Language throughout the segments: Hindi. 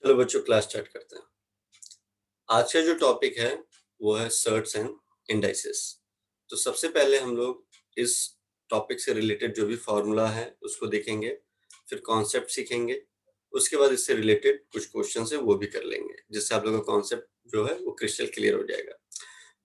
चलो बच्चों, क्लास स्टार्ट करते हैं। आज का जो टॉपिक है वो है सर्ट्स एंड इंडाइसेस। तो सबसे पहले हम लोग इस टॉपिक से रिलेटेड जो भी फॉर्मूला है उसको देखेंगे, फिर कॉन्सेप्ट सीखेंगे, उसके बाद इससे रिलेटेड कुछ क्वेश्चन है वो भी कर लेंगे, जिससे आप लोगों का कॉन्सेप्ट जो है वो क्रिस्टल क्लियर हो जाएगा।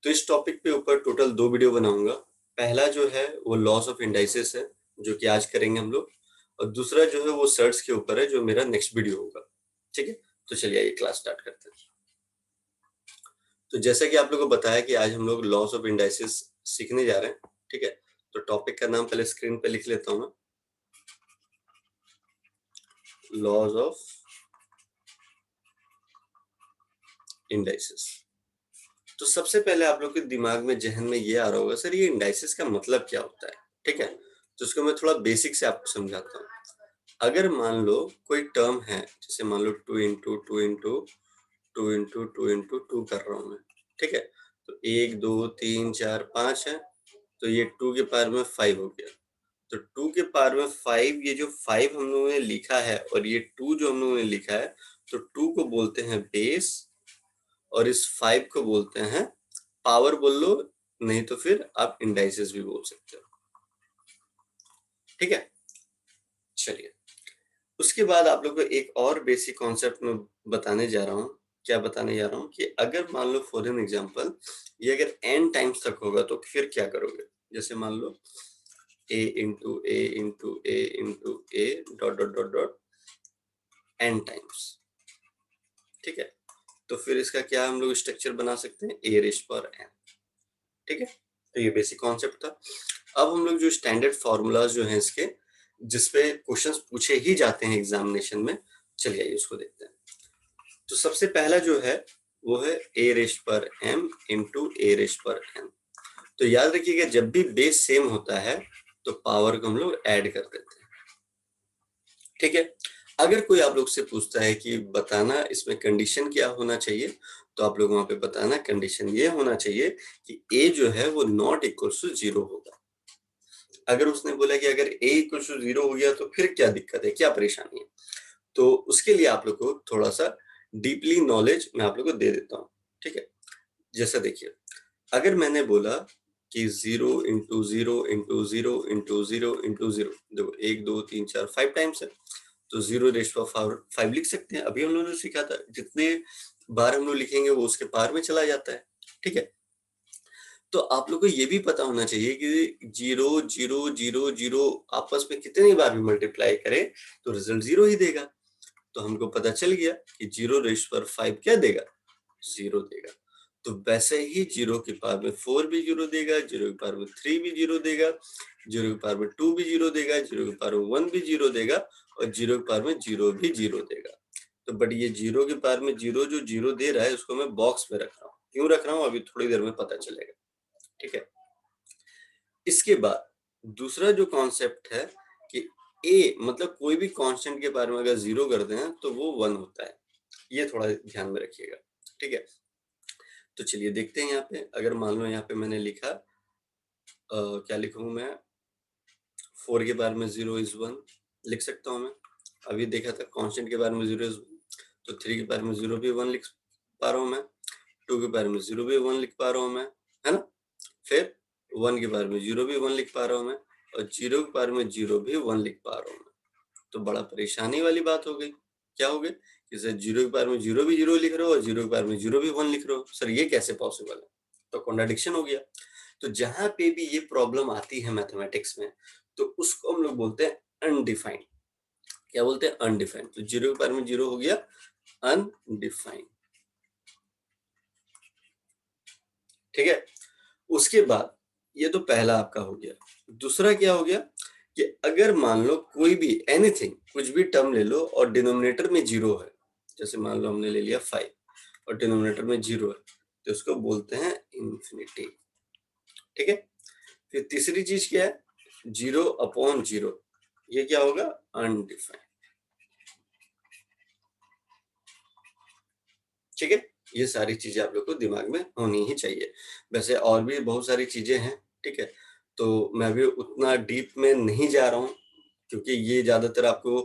तो इस टॉपिक पे ऊपर टोटल 2 वीडियो बनाऊंगा। पहला जो है वो लॉस ऑफ इंडाइसेस है, जो कि आज करेंगे हम लोग, और दूसरा जो है वो सर्ट्स के ऊपर है, जो मेरा नेक्स्ट वीडियो होगा। ठीक है, तो चलिए आइए क्लास स्टार्ट करते हैं। तो जैसा कि आप लोगों को बताया कि आज हम लोग लॉस ऑफ इंडाइसेस सीखने जा रहे हैं। ठीक है, तो टॉपिक का नाम पहले स्क्रीन पे लिख लेता हूं मैं, लॉस ऑफ इंडाइसेस। तो सबसे पहले आप लोग के दिमाग में, जहन में ये आ रहा होगा, सर ये इंडाइसेस का मतलब क्या होता है। ठीक है, तो उसको मैं थोड़ा बेसिक से आपको समझाता हूँ। अगर मान लो कोई टर्म है, जैसे मान लो 2 कर रहा हूं मैं। ठीक है, तो 1 2 3 4 5 है, तो ये 2 के पावर में 5 हो गया। तो 2 के पावर में 5, ये जो 5 हम लोगों ने लिखा है और ये 2 जो हम लोगों ने लिखा है, तो 2 को बोलते हैं बेस और इस 5 को बोलते हैं पावर बोल लो, नहीं तो फिर आप इंडाइसेस भी बोल सकते हो। ठीक है, चलिए उसके बाद आप लोग को एक और बेसिक कॉन्सेप्ट में बताने जा रहा हूँ। क्या बताने जा रहा हूँ कि अगर मान लो फॉर एन एग्जांपल ये अगर n टाइम्स तक होगा तो फिर क्या करोगे। जैसे मान लो a into A into A into A dot dot dot dot n times. ठीक है, तो फिर इसका क्या हम लोग स्ट्रक्चर बना सकते हैं, a रेज़ पावर n। ठीक है, तो ये बेसिक कॉन्सेप्ट था। अब हम लोग जो स्टैंडर्ड फॉर्मूलाज जो हैं इसके, जिसपे क्वेश्चंस पूछे ही जाते हैं एग्जामिनेशन में, चलिए आइए उसको देखते हैं। तो सबसे पहला जो है वो है a rays power m into a rays power n। तो याद रखिएगा, जब भी बेस सेम होता है तो पावर को हम लोग ऐड कर देते हैं। ठीक है, अगर कोई आप लोग से पूछता है कि बताना इसमें कंडीशन क्या होना चाहिए, तो आप लोग वहां पे बताना कंडीशन ये होना चाहिए कि a जो है वो नॉट इक्वल टू 0 होगा। अगर उसने बोला कि अगर a इक्वल टू 0 हो गया तो फिर क्या दिक्कत है, क्या परेशानी है, तो उसके लिए आप लोग को थोड़ा सा डीपली नॉलेज मैं आप लोग को दे देता हूँ। ठीक है, जैसा देखिए, अगर मैंने बोला कि 0 इंटू 0 इंटू 0 इंटू 0 इंटू 0, देखो 1 2 3 4 5 टाइम्स है, तो 0 रेज़ पावर 5 लिख सकते हैं। अभी हम लोगों ने सीखा था, जितने बार हम लोग लिखेंगे वो उसके पावर में चला जाता है। ठीक है, तो आप लोग को ये भी पता होना चाहिए कि 0 0 0 0 आपस में कितनी बार भी मल्टीप्लाई करें तो रिजल्ट 0 ही देगा। तो हमको पता चल गया कि 0 रेज़ पावर 5 क्या देगा, 0 देगा। तो वैसे ही 0 की पावर में 4 भी 0 देगा, 0 की पावर में 3 भी 0 देगा, 0 की पावर में 2 भी 0 देगा, 0 की पावर में 1 भी 0 देगा, और 0 की पावर में 0 भी 0 देगा। तो बट ये 0 की पावर में 0 जो 0 दे रहा है उसको मैं बॉक्स में रख रहा हूँ। क्यों रख रहा हूँ, अभी थोड़ी देर में पता चलेगा। ठीक है, इसके बाद दूसरा जो कॉन्सेप्ट है कि a मतलब कोई भी कांस्टेंट के बारे में अगर 0 कर दें तो वो 1 होता है। ये थोड़ा ध्यान में रखिएगा। ठीक है, तो चलिए देखते हैं। यहाँ पे अगर मान लो यहाँ पे मैंने लिखा क्या लिखूं मैं, 4 के बारे में 0 इज 1 लिख सकता हूँ मैं। अभी देखा था कांस्टेंट के बारे में 0 इज 1, तो 3 के बारे में 0 भी 1 लिख पा रहा हूँ मैं, 2 के बारे में 0 भी 1 लिख पा रहा हूँ मैं, है ना। फिर 1 के बारे में 0 भी 1 लिख पा रहा हूँ मैं, और 0 के बारे में 0 भी 1 लिख पा रहा हूँ मैं। तो बड़ा परेशानी वाली बात हो गई। क्या हो गई कि सर 0 के बारे में 0 भी 0 लिख रहे हो और 0 के बारे में 0 भी 1 लिख रहे हो, सर ये कैसे पॉसिबल है। तो कॉन्ट्राडिक्शन हो गया। तो जहां पे भी ये प्रॉब्लम आती है मैथमेटिक्स में, तो उसको हम लोग बोलते हैं अनडिफाइंड। क्या बोलते हैं, अनडिफाइंड। तो 0 के बारे में 0 हो गया अनडिफाइंड। ठीक है, उसके बाद ये तो पहला आपका हो गया। दूसरा क्या हो गया कि अगर मान लो कोई भी एनीथिंग, कुछ भी टर्म ले लो और डिनोमिनेटर में 0 है, जैसे मान लो हमने ले लिया 5 और डिनोमिनेटर में 0 है, तो उसको बोलते हैं इंफिनिटी। ठीक है, फिर तीसरी चीज क्या है, 0 अपॉन 0, ये क्या होगा, अनडिफाइंड। ठीक है, ये सारी चीजें आप लोग को दिमाग में होनी ही चाहिए। वैसे और भी बहुत सारी चीजें हैं। ठीक है, तो मैं भी उतना डीप में नहीं जा रहा हूँ, क्योंकि ये ज्यादातर आपको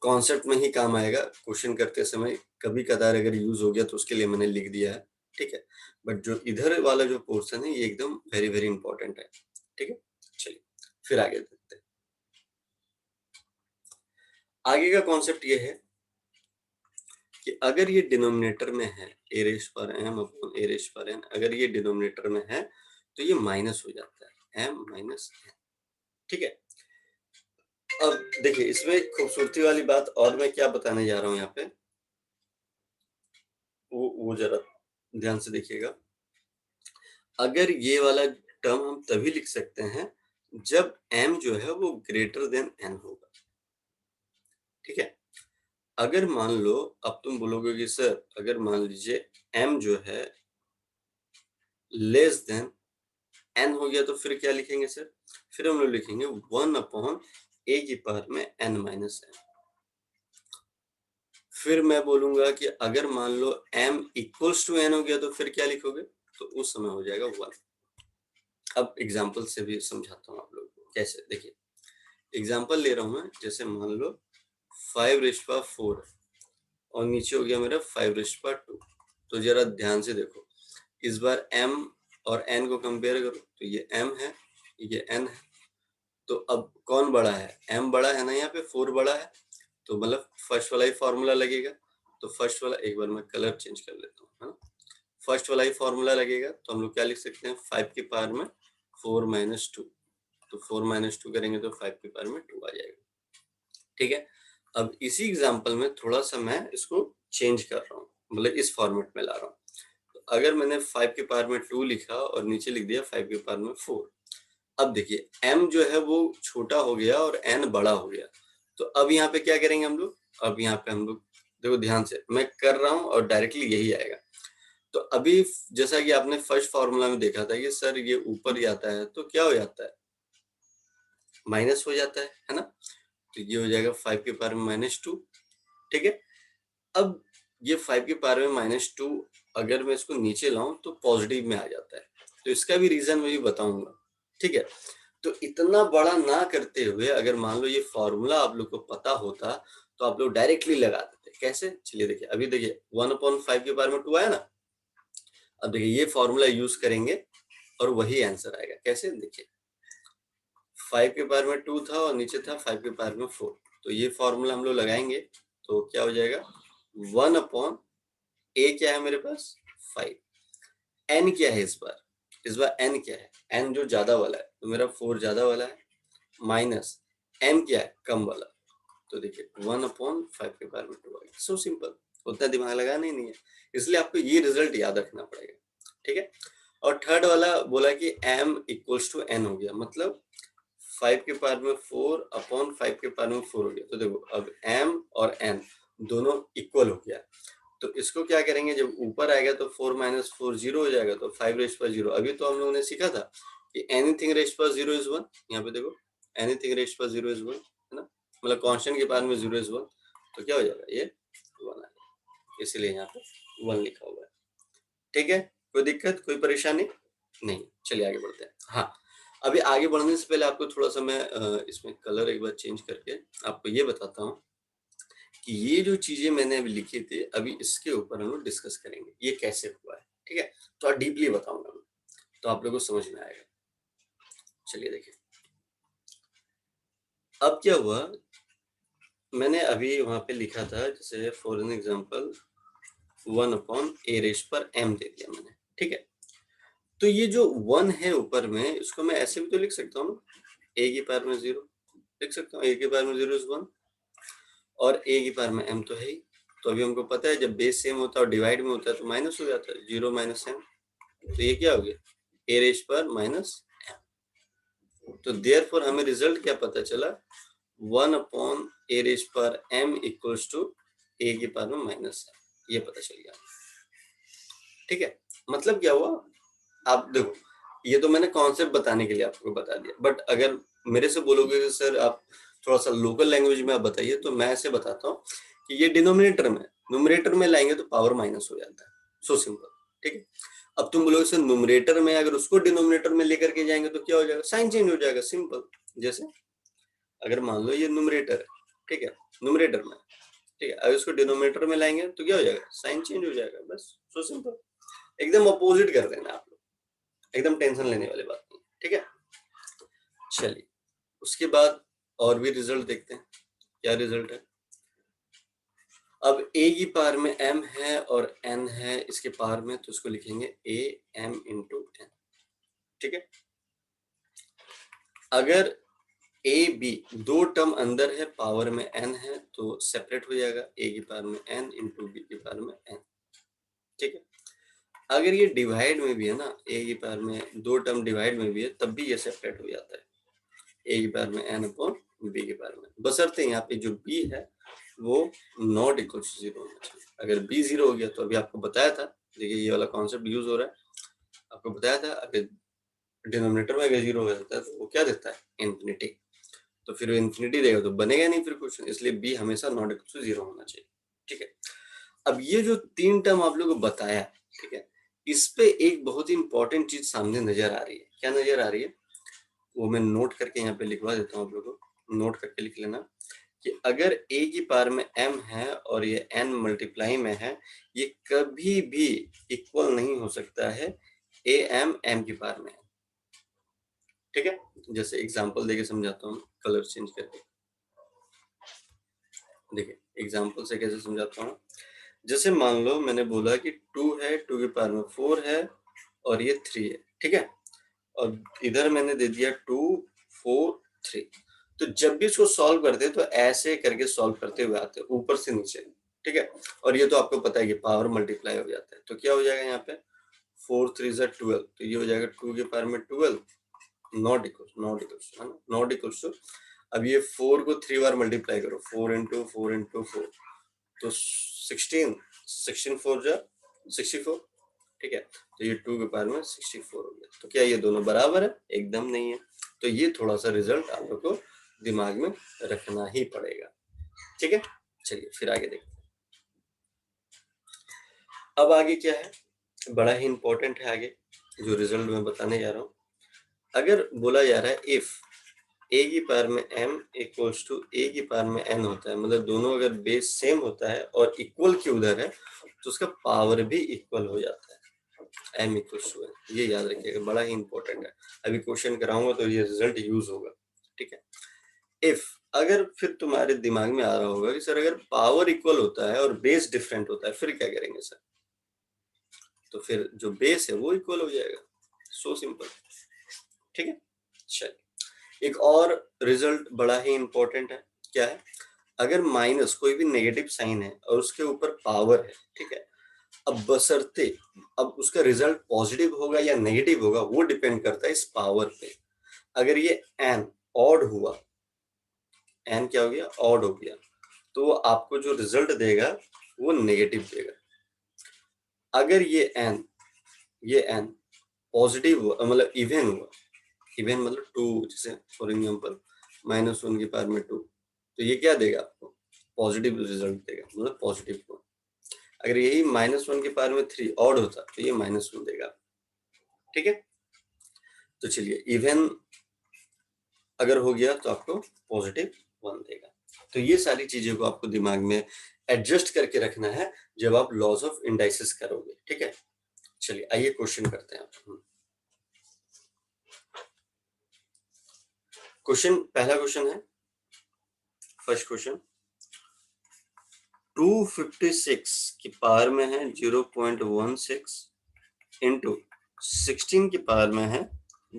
कॉन्सेप्ट में ही काम आएगा, क्वेश्चन करते समय कभी कदार अगर यूज हो गया तो उसके लिए मैंने लिख दिया है, ठीक है। बट जो इधर वाला जो पोर्शन है ये एकदम वेरी वेरी इंपॉर्टेंट है, ठीक है। चलिए फिर आगे देखते हैं। आगे का कॉन्सेप्ट ये है कि अगर ये डिनोमिनेटर में है a रेज़ पर m अपॉन a रेज़ पर n, अगर ये डिनोमिनेटर में है तो ये माइनस हो जाता है m माइनस n, ठीक है। अब देखिए इसमें एक खूबसूरती वाली बात और मैं क्या बताने जा रहा हूं यहाँ पे, वो जरा ध्यान से देखिएगा। अगर ये वाला टर्म हम तभी लिख सकते हैं जब m जो है वो ग्रेटर देन n होगा, ठीक है। अगर मान लो अब तुम बोलोगे कि सर अगर मान लीजिए m जो है लेस देन n हो गया तो फिर क्या लिखेंगे सर? फिर हम लोग लिखेंगे 1 अपॉन a की पावर में n माइनस n। फिर मैं बोलूंगा कि अगर मान लो m इक्वल्स टू n हो गया तो फिर क्या लिखोगे? तो उस समय हो जाएगा 1। अब एग्जाम्पल से भी समझाता हूँ आप लोगों को कैसे। देखिए एग्जाम्पल ले रहा हूँ मैं, जैसे मान लो 5 रेज़ पावर 4 और नीचे हो गया मेरा 5 रेज़ पावर 2। तो जरा ध्यान से देखो, इस बार m और n को कंपेयर करो तो ये m है, ये n है। तो अब कौन बड़ा है? m बड़ा है ना, यहाँ पे 4 बड़ा है, तो मतलब फर्स्ट वाला ही फॉर्मूला लगेगा। तो फर्स्ट वाला, एक बार मैं कलर चेंज कर लेता हूँ, है ना। फर्स्ट वाला ही फॉर्मूला लगेगा, तो हम लोग क्या लिख सकते हैं? 5 की पावर में 4 माइनस 2। तो 4 माइनस 2 करेंगे तो 5 की पावर में 2 आ जाएगा, ठीक है। अब इसी एग्जाम्पल में थोड़ा सा मैं इसको चेंज कर रहा हूँ, मतलब इस फॉर्मेट में ला रहा हूँ। तो अगर मैंने 5 की पावर में 2 लिखा और नीचे लिख दिया 5 की पावर में 4, अब देखिए m जो है वो छोटा हो गया और n बड़ा हो गया। तो अब यहाँ पे क्या करेंगे हम लोग? अब यहाँ पे हम लोग देखो ध्यान से मैं कर रहा हूँ और डायरेक्टली यही आएगा। तो अभी जैसा कि आपने फर्स्ट फॉर्मूला में देखा था कि सर ये ऊपर ही आता है तो क्या हो जाता है? माइनस हो जाता है ना। तो ये हो जाएगा 5 के पावर में माइनस 2, ठीक है। अब ये 5 के पावर में माइनस 2 अगर मैं इसको नीचे लाऊं तो पॉजिटिव में आ जाता है। तो इसका भी रीजन मैं भी बताऊंगा, ठीक है। तो इतना बड़ा ना करते हुए अगर मान लो ये फॉर्मूला आप लोग को पता होता तो आप लोग डायरेक्टली लगा देते। कैसे? चलिए देखिए, अभी देखिए 1/5 के बारे में 2 आया ना। अब देखिए ये फॉर्मूला यूज करेंगे और वही आंसर आएगा। कैसे? देखिए 5 के बारे में 2 था और नीचे था 5 के बारे में 4। तो ये फॉर्मूला हम लोग लगाएंगे तो क्या हो जाएगा? 1/a क्या है मेरे पास? 5। n क्या है इस बार? इस बार n क्या है? n जो ज्यादा वाला है तो मेरा 4 ज्यादा वाला है, माइनस m क्या है? कम वाला। तो देखिए 1/5 के बारे में 2 आ गया। सो सिंपल, उतना दिमाग लगाना ही नहीं है, इसलिए आपको ये रिजल्ट याद रखना पड़ेगा, ठीक है। और थर्ड वाला बोला कि m इक्वल्स टू n हो गया, मतलब 5 के पावर में 4/5 के पावर में 4 हो गया। तो देखो अब m और n दोनों इक्वल हो गया। तो इसको क्या करेंगे, जब ऊपर आएगा तो 4 माइनस 4 जीरो हो जाएगा, तो 5 रेज़ पर 0। अभी तो हम लोगों ने सीखा था कि एनीथिंग रेज़ पर 0 इज 1। यहाँ पे देखो एनीथिंग रेज़ पर 0 इज 1, है ना, मतलब कांस्टेंट के पावर में 0 इज 1। तो क्या हो जाएगा? ये 1 आएगा, इसलिए यहाँ पे 1 लिखा हुआ है, ठीक है। कोई दिक्कत, कोई परेशानी नहीं। चलिए आगे बढ़ते हैं। हाँ, अभी आगे बढ़ने से पहले आपको थोड़ा सा मैं इसमें कलर एक बार चेंज करके आपको ये बताता हूँ कि ये जो चीजें मैंने अभी लिखी थी, अभी इसके ऊपर हम लोग डिस्कस करेंगे ये कैसे हुआ है, ठीक है। तो डीपली बताऊंगा मैं, तो आप लोगों को समझ में आएगा। चलिए देखिए अब क्या हुआ, मैंने अभी वहां पे लिखा था जैसे for an example 1/a raise पर m दे दिया मैंने, ठीक है। तो ये जो 1 है ऊपर में, इसको मैं ऐसे भी तो लिख सकता हूँ, a की पावर में 0 लिख सकता हूँ। a की पावर में 0 इज 1 और a की पावर में m तो है ही। तो अभी हमको पता है जब बेस सेम होता है और डिवाइड में होता है तो माइनस हो जाता है, 0 माइनस m। तो ये क्या हो गया? a रेज़ पर माइनस m। तो देयरफॉर हमें रिजल्ट क्या पता चला? 1/a रेज़ पर m इक्वल्स टू a की पावर में माइनस m, ये पता चल गया, ठीक है। मतलब क्या हुआ? आप देखो, ये तो मैंने कॉन्सेप्ट बताने के लिए आपको बता दिया, बट अगर मेरे से बोलोगे कि सर आप थोड़ा सा लोकल लैंग्वेज में आप बताइए, तो मैं ऐसे बताता हूँ कि ये डिनोमिनेटर में, न्यूमरेटर में लाएंगे तो पावर माइनस हो जाता है। सो सिंपल, ठीक है। अब तुम बोलोगे सर न्यूमरेटर में अगर उसको डिनोमिनेटर में लेकर के जाएंगे तो क्या हो जाएगा? साइन चेंज हो जाएगा, सिंपल। जैसे अगर मान लो ये न्यूमरेटर है, ठीक है, न्यूमरेटर में, ठीक है। अगर इसको डिनोमिनेटर में लाएंगे तो क्या हो जाएगा, साइन चेंज हो जाएगा, बस सो सिंपल। एकदम अपोजिट कर देना आप लोग, एकदम टेंशन लेने वाली बात नहीं, ठीक है। चलिए उसके बाद और भी रिजल्ट देखते हैं, क्या रिजल्ट है। अब a की पावर में m है और n है इसके पावर में, तो इसको लिखेंगे a m इंटू n, ठीक है। अगर a b दो टर्म अंदर है, पावर में n है, तो सेपरेट हो जाएगा, a की पावर में n इंटू b की पावर में n, ठीक है। अगर ये डिवाइड में भी है ना, a की पावर में दो टर्म डिवाइड में भी है, तब भी ये सेपरेट हो जाता है, a की पावर में n अपॉन b की पावर में, बशर्ते यहाँ पे जो b है वो नॉट इक्वल टू 0 होना चाहिए। अगर b 0 हो गया तो अभी आपको बताया था, देखिए ये वाला कॉन्सेप्ट यूज हो रहा है, आपको बताया था अगर डिनोमिनेटर में अगर 0 हो जाता है तो वो क्या देता है, इन्फिनिटी, तो फिर इन्फिनिटी देगा तो बनेगा नहीं फिर क्वेश्चन, इसलिए b हमेशा नॉट इक्वल टू 0 होना चाहिए, ठीक है। अब ये जो तीन टर्म आप लोगों को बताया, ठीक है, इस पे एक बहुत ही इंपॉर्टेंट चीज सामने नजर आ रही है, क्या नजर आ रही है वो मैं नोट करके यहाँ पे लिखवा देता हूँ, आप लोगों को नोट करके लिख लेना कि अगर a की पावर में m है और ये n मल्टीप्लाई में है, ये कभी भी इक्वल नहीं हो सकता है m की पावर में है, ठीक है। जैसे एग्जांपल देके समझाता हूँ, कलर चेंज करके, देखिए एग्जांपल से कैसे समझाता हूँ। जैसे मान लो मैंने बोला कि 2 है, 2 की पावर में 4 है और ये 3 है, ठीक है, और इधर मैंने दे दिया 2 4 3, तो जब भी इसको सॉल्व करते हैं तो ऐसे करके सॉल्व करते हुए आते हैं ऊपर से नीचे, ठीक है। और ये तो आपको पता है कि पावर मल्टीप्लाई हो जाता है, तो क्या हो जाएगा यहाँ पे 4 3 ज़ा 12, तो ये हो जाएगा 2 की पावर में 12 not equal not equal to, अब ये 4 को 3 बार मल्टीप्लाई करो, 4 इंटू 4 इंटू 4, तो 16 16 4 ज़ा 64, ठीक है। तो ये 2 के पावर में 64 हो गया, तो क्या ये दोनों बराबर है, एकदम नहीं है, तो ये थोड़ा सा रिजल्ट आप लोग को दिमाग में रखना ही पड़ेगा, ठीक है। चलिए फिर आगे देखते हैं। अब आगे क्या है, बड़ा ही इंपॉर्टेंट है आगे जो रिजल्ट मैं बताने जा रहा हूँ। अगर बोला जा रहा है इफ a की पावर में m इक्वल्स टू a की पावर में n होता है, मतलब दोनों अगर बेस सेम होता है और इक्वल की उधर है तो उसका पावर भी इक्वल हो जाता है, m इक्वल्स टू n, ये याद रखिएगा, बड़ा ही इंपॉर्टेंट है, अभी क्वेश्चन कराऊंगा तो ये रिजल्ट यूज होगा, ठीक है। इफ अगर फिर तुम्हारे दिमाग में आ रहा होगा कि सर अगर पावर इक्वल होता है और बेस डिफरेंट होता है फिर क्या करेंगे सर, तो फिर जो बेस है वो इक्वल हो जाएगा, सो सिंपल, ठीक है। चलिए एक और रिजल्ट बड़ा ही इंपॉर्टेंट है, क्या है, अगर माइनस कोई भी नेगेटिव साइन है और उसके ऊपर पावर है, ठीक है, अब बशर्ते अब उसका रिजल्ट पॉजिटिव होगा या नेगेटिव होगा वो डिपेंड करता है इस पावर पे। अगर ये n ऑड हुआ, n क्या हो गया, ऑड हो गया, तो आपको जो रिजल्ट देगा वो नेगेटिव देगा। अगर ये n पॉजिटिव हुआ, मतलब इवन हुआ, इवन मतलब 2, जैसे फॉर एग्जांपल -1 की पावर में 2, तो ये क्या देगा आपको, पॉजिटिव रिजल्ट देगा, मतलब पॉजिटिव हुआ। अगर यही -1 की पावर में 3 ऑड होता तो ये -1 देगा, ठीक है। तो चलिए इवन अगर हो गया तो आपको पॉजिटिव 1 देगा, तो ये सारी चीजों को आपको दिमाग में एडजस्ट करके रखना है जब आप लॉज ऑफ इंडाइसिस करोगे, ठीक है। चलिए आइए क्वेश्चन करते हैं आप। क्वेश्चन, पहला क्वेश्चन है, फर्स्ट क्वेश्चन, 256 की पावर में है 0.16 इंटू 16 की पावर में है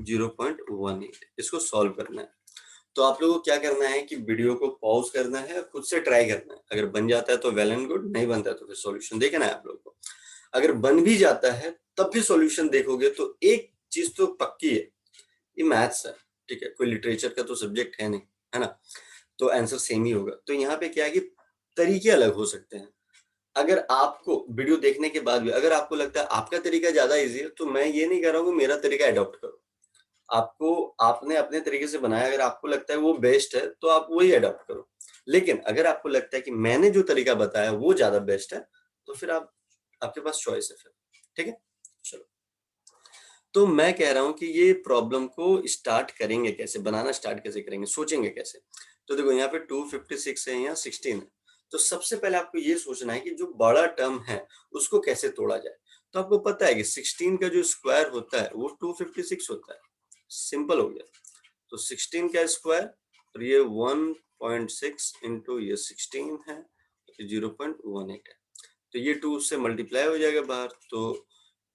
0.18, इसको सॉल्व करना है। तो आप लोगों को क्या करना है कि वीडियो को पॉज करना है, खुद से ट्राई करना है, अगर बन जाता है तो वेल एंड गुड, नहीं बनता है तो फिर सॉल्यूशन देखना है आप लोगों को। अगर बन भी जाता है तब भी सॉल्यूशन देखोगे तो एक चीज तो पक्की है, ये मैथ्स है, ठीक है, कोई लिटरेचर का तो सब्जेक्ट है नहीं, है ना, तो आंसर सेम ही होगा। तो यहाँ पे क्या है कि तरीके अलग हो सकते हैं, अगर आपको वीडियो देखने के बाद भी अगर आपको लगता है आपका तरीका ज्यादा इजी है, तो मैं ये नहीं कह रहा हूँ कि मेरा तरीका अडॉप्ट करो, आपको आपने अपने तरीके से बनाया, अगर आपको लगता है वो बेस्ट है तो आप वही अडॉप्ट करो, लेकिन अगर आपको लगता है कि मैंने जो तरीका बताया वो ज्यादा बेस्ट है तो फिर आप, आपके पास चॉइस है फिर, ठीक है। चलो तो मैं कह रहा हूं कि ये प्रॉब्लम को स्टार्ट करेंगे कैसे, बनाना स्टार्ट कैसे करेंगे, सोचेंगे कैसे। तो देखो यहाँ पे 256 है, यहाँ 16 है। तो सबसे पहले आपको ये सोचना है कि जो बड़ा टर्म है उसको कैसे तोड़ा जाए। तो आपको पता है कि 16 का जो स्क्वायर होता है वो 256 होता है। सिंपल हो गया। तो 16 का स्क्वायर, और ये 1.6 इंटू ये 16 है, 0.18 है। तो ये 2 से मल्टीप्लाई हो जाएगा बाहर, तो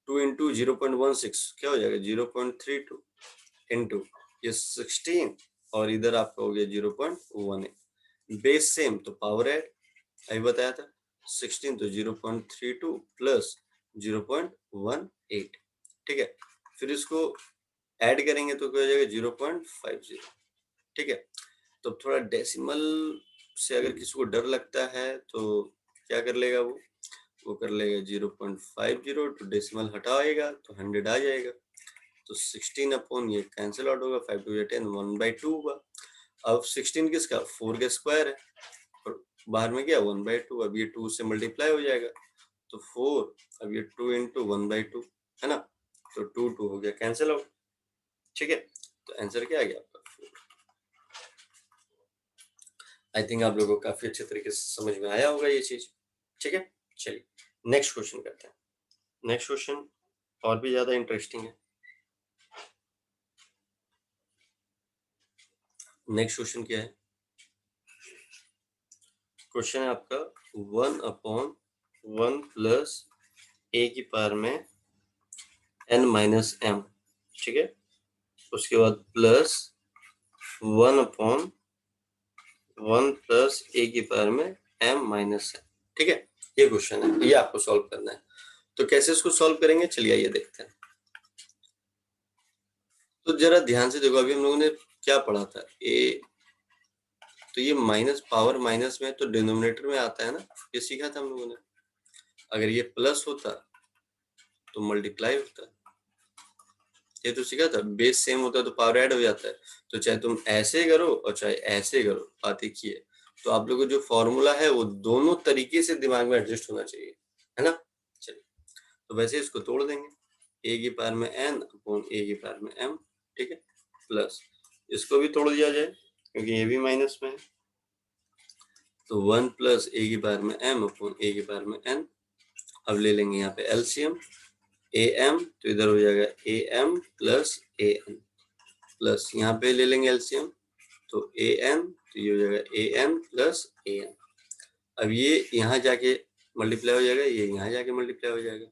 2 इंटू 0.16 क्या हो जाएगा 0.32 इंटू ये 16, और इधर आपका हो गया 0.18। बेस सेम तो पावर ऐड, अभी बताया था 16 तो 0.32 प्लस 0.18, ठीक है। फिर इसको ऐड करेंगे तो क्या हो जाएगा 0.50, ठीक है। तो थोड़ा डेसिमल से अगर किसी को डर लगता है तो क्या कर लेगा, वो कर लेगा 0.50, तो डेसिमल हटाएगा तो 100 आ जाएगा। तो 16 अपॉन ये कैंसिल आउट होगा, 5 2 10, 1/2 हुआ। अब 16 किसका, 4 का स्क्वायर है, और बाहर में क्या 1/2, अब ये 2 से मल्टीप्लाई हो जाएगा तो 4, अब ये 2 इंटू 1/2 है ना, तो 2 2 हो गया कैंसिल आउट, ठीक है। तो आंसर क्या आ गया आपका 4। आई थिंक आप लोगों को काफी अच्छे तरीके से समझ में आया होगा ये चीज, ठीक है। चलिए नेक्स्ट क्वेश्चन करते हैं। नेक्स्ट क्वेश्चन और भी ज्यादा इंटरेस्टिंग है। नेक्स्ट क्वेश्चन क्या है, क्वेश्चन है आपका 1/1 प्लस ए की पावर में n-m, ठीक है। उसके बाद प्लस 1/1 प्लस ए की पावर में m-n, ठीक है। ये क्वेश्चन है, ये आपको सॉल्व करना है। तो कैसे इसको सॉल्व करेंगे, चलिए आइए देखते हैं। तो जरा ध्यान से देखो, अभी हम लोगों ने क्या पढ़ा था, ए, तो ये माइनस, पावर माइनस में तो डिनोमिनेटर में आता है ना, ये सीखा था हम लोगों ने। अगर ये प्लस होता तो मल्टीप्लाई होता, ये तो सीखा था। बेस सेम होता है तो पावर ऐड हो जाता है। तो चाहे तुम ऐसे करो और चाहे ऐसे करो, बात एक ही है। तो आप लोगों को जो फॉर्मूला है वो दोनों तरीके से दिमाग में एडजस्ट होना चाहिए, है ना। चलिए, तो वैसे इसको तोड़ देंगे, ए की पावर में n अपॉन ए की पावर में m, ठीक है। प्लस इसको भी तोड़ दिया जाए क्योंकि ये भी माइनस में है, तो 1 प्लस ए की पावर में m अपॉन ए की पावर में n। अब ले लेंगे यहाँ पे एलसीएम, ए एम तो इधर हो जाएगा A M plus A N, plus यहाँ पे ले लेंगे एलसीएम, तो ए एन तो ये हो जाएगा ए एन प्लस ए एन। अब ये यहाँ जाके मल्टीप्लाई हो जाएगा, ये यहाँ जाके मल्टीप्लाई हो जाएगा,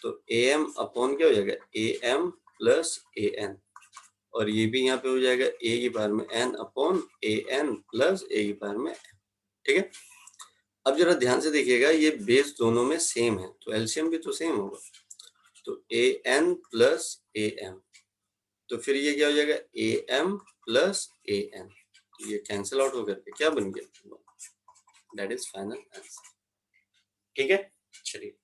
तो ए एम अपॉन क्या हो जाएगा A M plus A N, और ये भी यहाँ पे हो जाएगा ए की पावर में N upon A N plus ए की पावर में, ठीक है। अब जरा ध्यान से देखिएगा, ये बेस दोनों में सेम है तो एलसीएम भी तो सेम होगा, तो A N plus A M, तो फिर ये क्या हो जाएगा A M plus A N, ये कैंसिल आउट होकर के क्या बन गया, दैट इज फाइनल आंसर, ठीक है। चलिए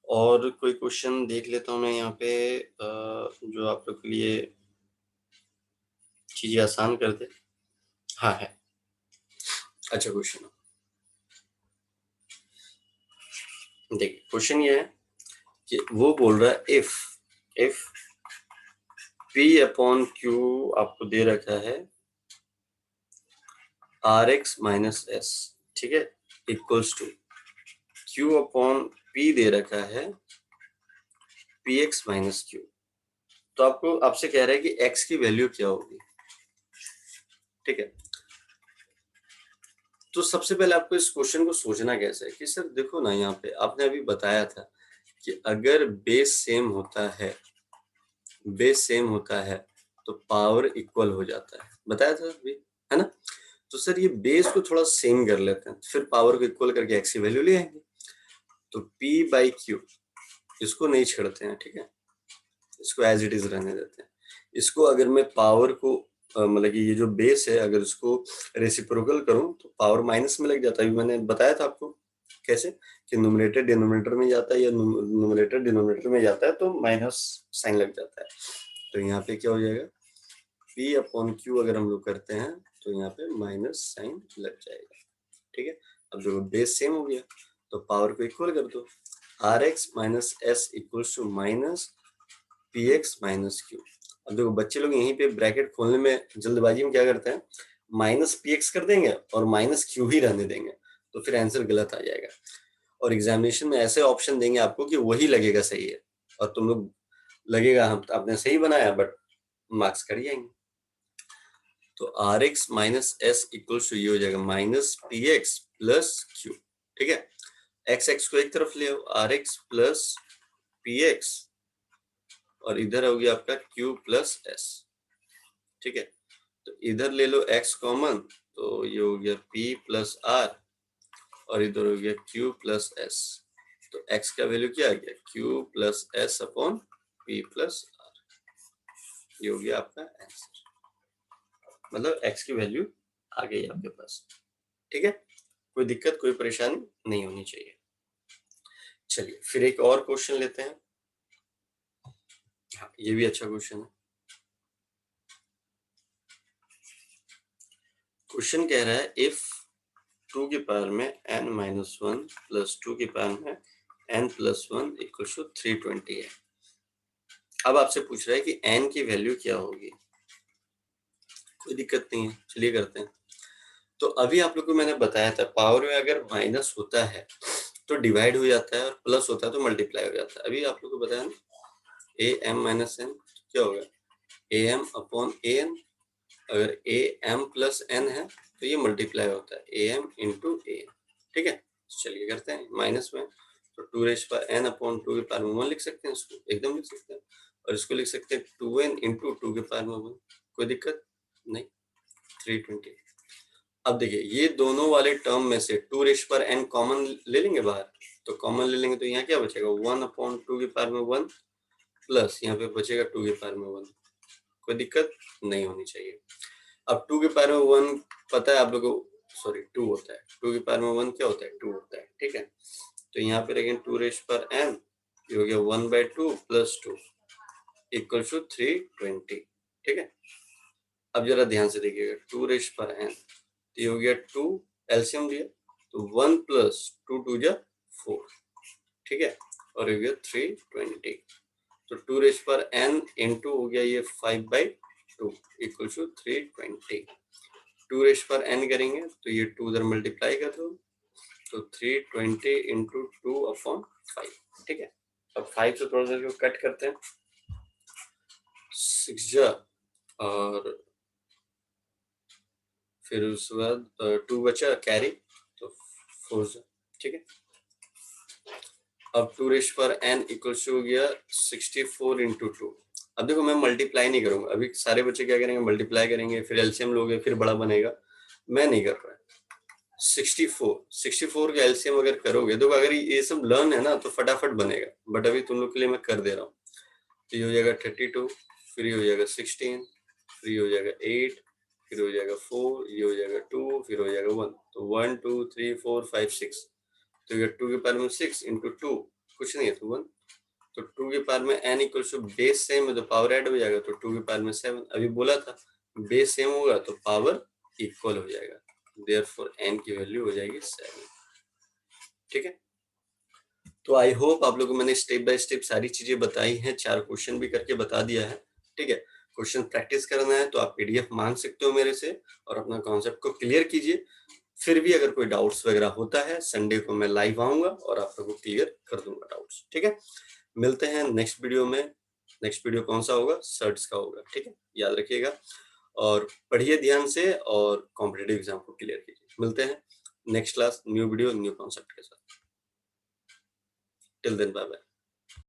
और कोई क्वेश्चन देख लेता हूँ मैं यहाँ पे, जो आप लोग के लिए चीजें आसान कर दे। हाँ है, अच्छा क्वेश्चन, देखिए क्वेश्चन ये है कि वो बोल रहा है इफ P अपॉन Q आपको दे रखा है Rx माइनस एस, ठीक है, equals to Q upon P दे रखा है Px माइनस Q। तो आपको, आपसे कह रहा है कि x की वैल्यू क्या होगी, ठीक है। तो सबसे पहले आपको इस क्वेश्चन को सोचना कैसे है कि सर देखो ना, यहाँ पे आपने अभी बताया था कि अगर बेस सेम होता है, बेस सेम होता है तो पावर इक्वल हो जाता है, बताया था अभी, है ना। तो सर ये बेस को थोड़ा सेम कर लेते हैं, फिर पावर को इक्वल करके x की वैल्यू ले आएंगे। तो P बाई Q इसको नहीं छेड़ते हैं, ठीक है, इसको एज इट इज रहने देते हैं। इसको अगर मैं पावर को मतलब कि ये जो बेस है अगर इसको रेसिप्रोकल करूं तो पावर माइनस में लग जाता है। मैंने बताया था आपको कैसे, कि न्यूमरेटर डिनोमिनेटर में जाता है या न्यूमरेटर डिनोमिनेटर में जाता है तो माइनस साइन लग जाता है। तो यहाँ पे क्या हो जाएगा P अपॉन Q अगर हम लोग करते हैं तो यहाँ पे माइनस साइन लग जाएगा, ठीक है। अब जो बेस सेम हो गया तो पावर को इक्वल कर दो, Rx minus S equals to minus Px minus Q। अब देखो बच्चे लोग यहीं पे ब्रैकेट खोलने में जल्दबाजी में क्या करते हैं, माइनस पी एक्स कर देंगे और माइनस क्यू ही रहने देंगे, तो फिर आंसर गलत आ जाएगा। और एग्जामिनेशन में ऐसे ऑप्शन देंगे आपको कि वही लगेगा सही है, और तुम लोग लगेगा हम आपने सही बनाया, बट मार्क्स कट जाएंगे। तो R X minus S equal to ये हो जाएगा minus P X plus Q. ठीक है, एक्स एक्स को एक तरफ ले आओ, R X plus P X, और इधर हो गया आपका क्यू प्लस एस। ठीक है, तो इधर ले लो x कॉमन, तो ये हो गया p प्लस आर, और इधर हो गया q प्लस एस। तो x का वैल्यू क्या आ गया, q plus S upon p plus R. ये हो गया आपका आंसर, मतलब x की वैल्यू आ गई आपके पास। ठीक है, कोई दिक्कत कोई परेशानी नहीं होनी चाहिए। चलिए फिर एक और क्वेश्चन लेते हैं। हाँ, ये भी अच्छा क्वेश्चन है। क्वेश्चन कह रहा है इफ 2 की पावर में n माइनस 1 प्लस 2 की पावर में n प्लस 1 इक्वल टू 320 है। अब आपसे पूछ रहा है कि n की वैल्यू क्या होगी। कोई दिक्कत नहीं है, चलिए करते हैं। तो अभी आप लोग को मैंने बताया था पावर में अगर माइनस होता है तो डिवाइड हो जाता है, और प्लस होता है तो मल्टीप्लाई हो जाता है। अभी आप लोग को बताया ना, ए एम माइनस एन क्या होगा, A M upon A N. अगर ए एम प्लस एन है तो ये मल्टीप्लाई होता है A M into A N. ठीक है, चलिए करते हैं। माइनस में तो 2 रेज पर एन अपॉन 2 के पावर में 1 लिख सकते हैं, इसको एकदम लिख सकते हैं। और इसको लिख सकते हैं 2n इंटू 2 के पावर में 1। कोई दिक्कत नहीं, 320। अब देखिए ये दोनों वाले टर्म में से 2 रेज पर एन कॉमन ले लेंगे बाहर, तो कॉमन ले लेंगे तो यहाँ क्या बचेगा, 1 अपॉन 2 के पावर में 1 प्लस यहाँ पे बचेगा 2 के पावर में 1। कोई दिक्कत नहीं होनी चाहिए। अब 2 के पावर में 1 पता है आप लोगों को, सॉरी 2 होता है, 2 के पावर में 1 क्या होता है, 2 होता है। ठीक है, तो यहाँ पे अगेन 2 रेज पर एन, ये हो गया 1/2 प्लस 2 इक्वल टू 320। ठीक है, अब जरा ध्यान से देखिएगा, 2 रेज पर एन, तो ये हो गया 2, एलसीएम लिया तो 1 प्लस 2 2 जा 4। ठीक है, और हो गया 320। तो 2 रेज पर एन इंटू हो गया ये 5/2 इक्वल टू 320। 2 रेज पर एन करेंगे तो ये 2 उधर मल्टीप्लाई कर दो, तो 320 इंटू 2 अपॉन 5। ठीक है, अब 5 से थोड़ा सा इसको कट करते हैं, 6 जा, और फिर उसके बाद 2 बचा कैरी, तो 4 जा। ठीक है, अब 2 रेज पर एन इक्वल टू हो गया 64 इंटू 2। अब देखो मैं मल्टीप्लाई नहीं करूंगा, अभी सारे बच्चे क्या करेंगे, मल्टीप्लाई करेंगे, फिर एलसीएम लोगे, फिर बड़ा बनेगा। मैं नहीं कर रहा। 64 का एलसीएम अगर करोगे, देखो अगर ये सब लर्न है ना तो फटाफट बनेगा, बट अभी तुम लोग के लिए मैं कर दे रहा हूँ। तो ये हो जाएगा 32, फिर ये हो जाएगा 16, फिर ये हो जाएगा 8, फिर हो जाएगा 4, ये हो जाएगा 2, फिर हो जाएगा 1। तो 1 2 3 4 5 6, तो ये 2 के पावर में 6 इंटू 2 कुछ नहीं है तो 1। तो 2 के पावर में n equal to base same है तो पावर ऐड हो जाएगा, तो 2 के पावर में 7। अभी बोला था बेस सेम होगा तो पावर इक्वल हो जाएगा, देयरफॉर n की वैल्यू हो जाएगी 7। ठीक है, तो आई होप आप लोगों को मैंने स्टेप बाय स्टेप सारी चीजें बताई हैं, 4 क्वेश्चन भी करके बता दिया है। ठीक है, क्वेश्चन प्रैक्टिस करना है तो आप पीडीएफ मांग सकते हो मेरे से, और अपना कॉन्सेप्ट को क्लियर कीजिए। फिर भी अगर कोई डाउट्स वगैरह होता है, संडे को मैं लाइव आऊंगा और आप लोगों को क्लियर कर दूंगा डाउट्स। ठीक है, मिलते हैं नेक्स्ट वीडियो में। नेक्स्ट वीडियो कौन सा होगा, सर्ट्स का होगा। ठीक है, याद रखिएगा और पढ़िए ध्यान से, और कॉम्पिटिटिव एग्जाम को क्लियर कीजिए। मिलते हैं next class, new video new concept के साथ। Till then bye bye.